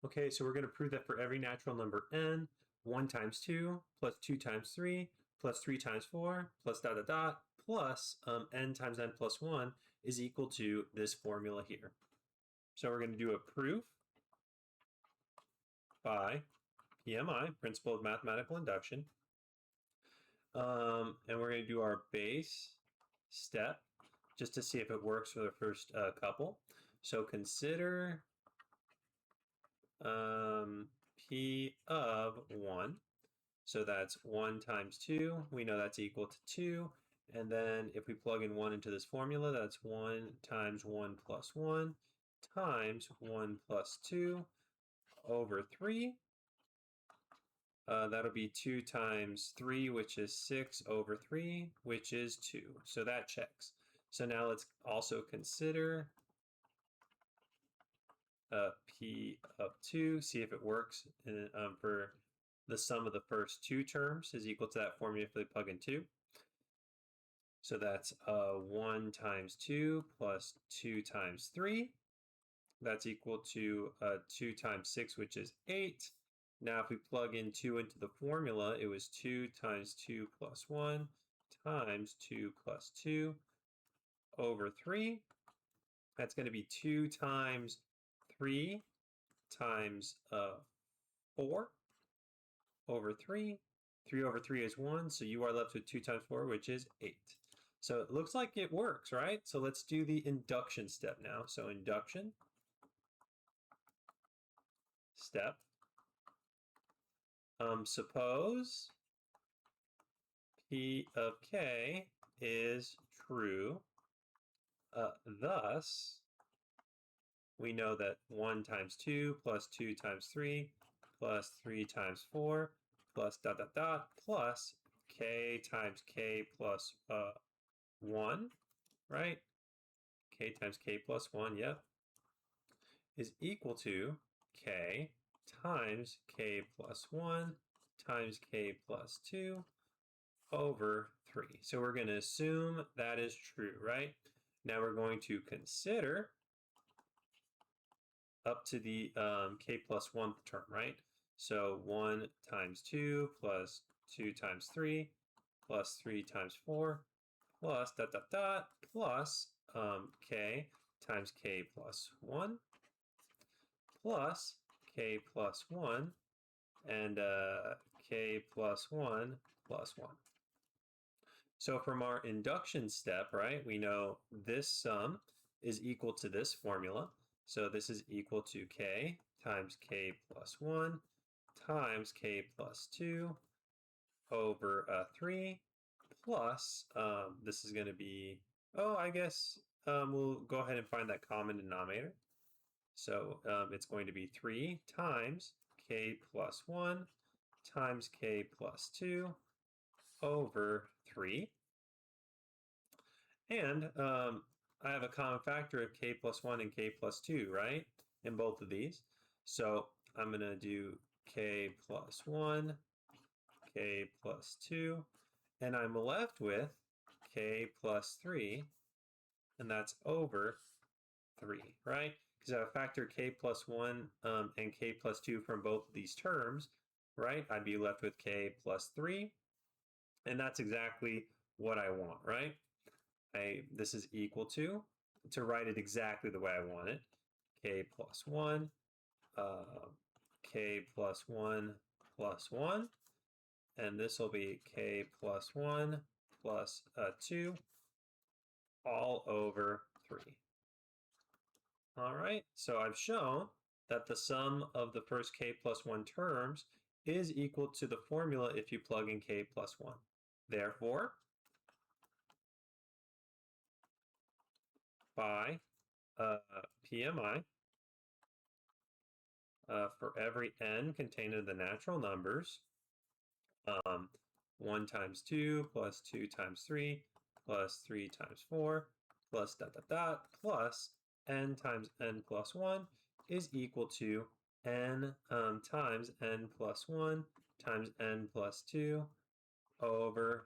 Okay, so we're going to prove that for every natural number n, 1 times 2 plus 2 times 3 plus 3 times 4 plus dot dot dot plus n times n plus 1 is equal to this formula here. So we're going to do a proof by PMI, Principle of Mathematical Induction. And we're going to do our base step just to see if it works for the first couple. So consider P of 1. So that's 1 times 2. We know that's equal to 2. And then if we plug in 1 into this formula, that's 1 times 1 plus 1 times 1 plus 2 over 3. That'll be 2 times 3, which is 6 over 3, which is 2. So that checks. So now let's also consider P of 2, see if it works for the sum of the first two terms is equal to that formula if they plug in 2. So that's 1 times 2 plus 2 times 3. That's equal to 2 times 6, which is 8. Now if we plug in 2 into the formula, it was 2 times 2 plus 1 times 2 plus 2 over 3. That's going to be 2 times 3 times 4 over 3. 3 over 3 is 1, so you are left with 2 times 4, which is 8. So it looks like it works, right? So let's do the induction step now. So induction step. Suppose P of K is true. Thus, we know that 1 times 2 plus 2 times 3 plus 3 times 4 plus dot dot dot plus K times K plus 1, right? K times K plus 1, yep, is equal to K times K plus 1 times K plus 2 over 3. So we're going to assume that is true, right? Now we're going to consider up to the K plus 1 term, right? So 1 times 2 plus 2 times 3 plus 3 times 4 plus dot dot dot plus K times K plus 1 plus K plus 1 and K plus 1 plus 1. So from our induction step, right, we know this sum is equal to this formula. So this is equal to K times K plus 1 times K plus 2 over 3 plus, this is going to be, I guess we'll go ahead and find that common denominator. So it's going to be 3 times K plus 1 times K plus 2 over 3. And I have a common factor of K plus 1 and K plus 2, right? In both of these. So I'm going to do K plus 1, K plus 2, and I'm left with K plus 3, and that's over 3, right? Because I have a factor K plus 1 and K plus 2 from both of these terms, right? I'd be left with K plus 3, and that's exactly what I want, right? This is equal to write it exactly the way I want it, K plus 1, K plus 1 plus 1, and this will be K plus 1 plus 2 all over 3. All right, so I've shown that the sum of the first K plus 1 terms is equal to the formula if you plug in K plus 1. Therefore, by PMI, for every n contained in the natural numbers, 1 times 2 plus 2 times 3 plus 3 times 4 plus dot dot dot plus n times n plus 1 is equal to n times n plus 1 times n plus 2 over